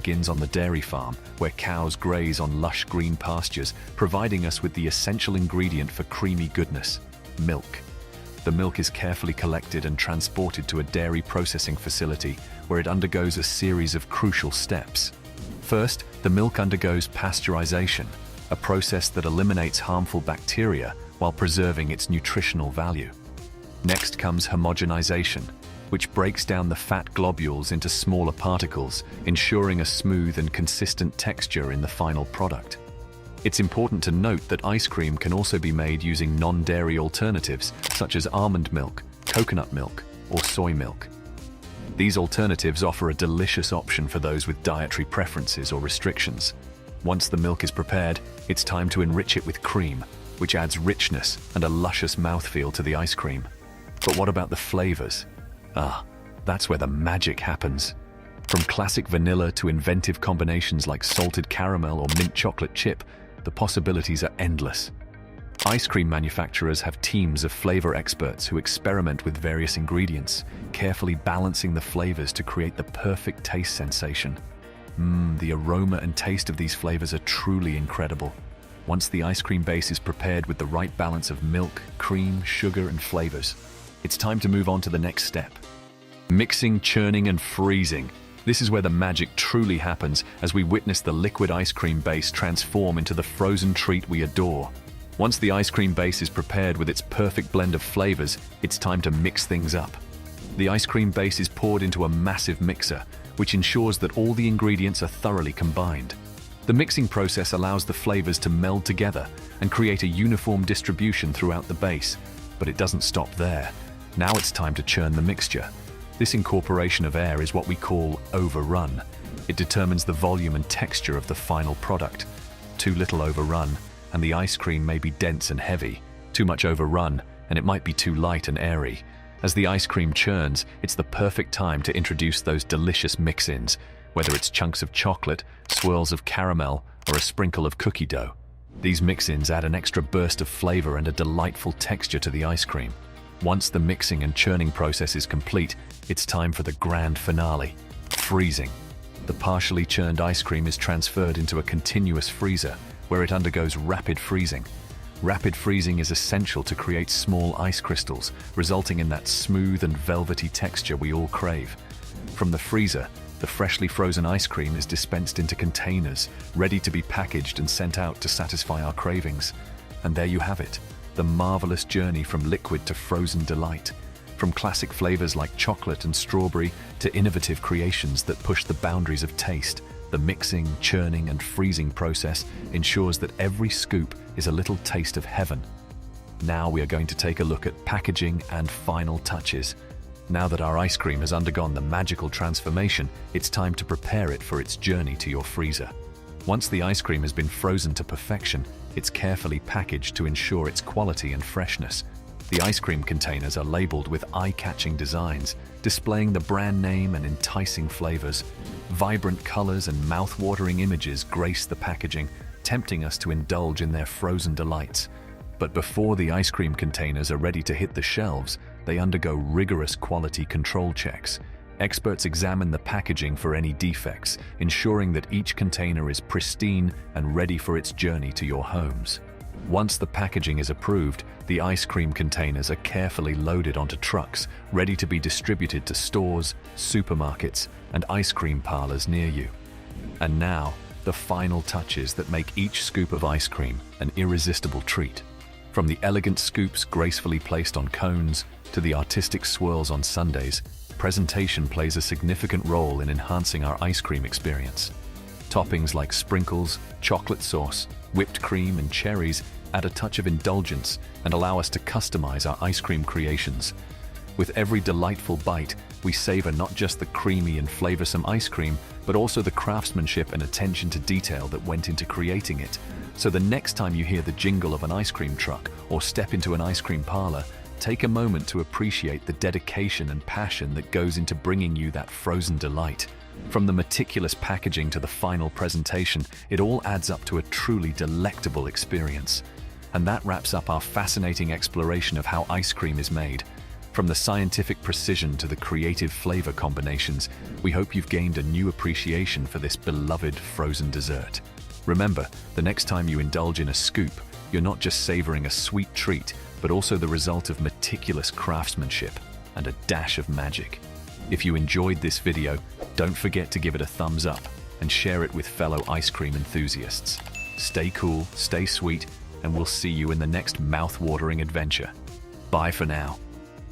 begins on the dairy farm, where cows graze on lush green pastures, providing us with the essential ingredient for creamy goodness: milk. The milk is carefully collected and transported to a dairy processing facility, where it undergoes a series of crucial steps. First, the milk undergoes pasteurization, a process that eliminates harmful bacteria while preserving its nutritional value. Next comes homogenization, which breaks down the fat globules into smaller particles, ensuring a smooth and consistent texture in the final product. It's important to note that ice cream can also be made using non-dairy alternatives, such as almond milk, coconut milk, or soy milk. These alternatives offer a delicious option for those with dietary preferences or restrictions. Once the milk is prepared, it's time to enrich it with cream, which adds richness and a luscious mouthfeel to the ice cream. But what about the flavors? That's where the magic happens. From classic vanilla to inventive combinations like salted caramel or mint chocolate chip, the possibilities are endless. Ice cream manufacturers have teams of flavor experts who experiment with various ingredients, carefully balancing the flavors to create the perfect taste sensation. The aroma and taste of these flavors are truly incredible. Once the ice cream base is prepared with the right balance of milk, cream, sugar, and flavors, it's time to move on to the next step: mixing, churning, and freezing. This is where the magic truly happens, as we witness the liquid ice cream base transform into the frozen treat we adore. Once the ice cream base is prepared with its perfect blend of flavors, it's time to mix things up. The ice cream base is poured into a massive mixer, which ensures that all the ingredients are thoroughly combined. The mixing process allows the flavors to meld together and create a uniform distribution throughout the base. But it doesn't stop there. Now it's time to churn the mixture. This incorporation of air is what we call overrun. It determines the volume and texture of the final product. Too little overrun, and the ice cream may be dense and heavy. Too much overrun, and it might be too light and airy. As the ice cream churns, it's the perfect time to introduce those delicious mix-ins, whether it's chunks of chocolate, swirls of caramel, or a sprinkle of cookie dough. These mix-ins add an extra burst of flavor and a delightful texture to the ice cream. Once the mixing and churning process is complete, it's time for the grand finale: freezing. The partially churned ice cream is transferred into a continuous freezer, where it undergoes rapid freezing. Rapid freezing is essential to create small ice crystals, resulting in that smooth and velvety texture we all crave. From the freezer, the freshly frozen ice cream is dispensed into containers, ready to be packaged and sent out to satisfy our cravings. And there you have it, the marvelous journey from liquid to frozen delight. From classic flavors like chocolate and strawberry to innovative creations that push the boundaries of taste, the mixing, churning, and freezing process ensures that every scoop is a little taste of heaven. Now we are going to take a look at packaging and final touches. Now that our ice cream has undergone the magical transformation, it's time to prepare it for its journey to your freezer. Once the ice cream has been frozen to perfection, it's carefully packaged to ensure its quality and freshness. The ice cream containers are labeled with eye-catching designs, displaying the brand name and enticing flavors. Vibrant colors and mouth-watering images grace the packaging, tempting us to indulge in their frozen delights. But before the ice cream containers are ready to hit the shelves, they undergo rigorous quality control checks. Experts examine the packaging for any defects, ensuring that each container is pristine and ready for its journey to your homes. Once the packaging is approved, the ice cream containers are carefully loaded onto trucks, ready to be distributed to stores, supermarkets, and ice cream parlors near you. And now, the final touches that make each scoop of ice cream an irresistible treat. From the elegant scoops gracefully placed on cones to the artistic swirls on sundaes, presentation plays a significant role in enhancing our ice cream experience. Toppings like sprinkles, chocolate sauce, whipped cream, and cherries add a touch of indulgence and allow us to customize our ice cream creations. With every delightful bite, we savor not just the creamy and flavorsome ice cream, but also the craftsmanship and attention to detail that went into creating it. So the next time you hear the jingle of an ice cream truck or step into an ice cream parlor, take a moment to appreciate the dedication and passion that goes into bringing you that frozen delight. From the meticulous packaging to the final presentation, it all adds up to a truly delectable experience. And that wraps up our fascinating exploration of how ice cream is made. From the scientific precision to the creative flavor combinations, we hope you've gained a new appreciation for this beloved frozen dessert. Remember, the next time you indulge in a scoop, you're not just savoring a sweet treat, but also the result of meticulous craftsmanship and a dash of magic. If you enjoyed this video, don't forget to give it a thumbs up and share it with fellow ice cream enthusiasts. Stay cool, stay sweet, and we'll see you in the next mouth-watering adventure. Bye for now.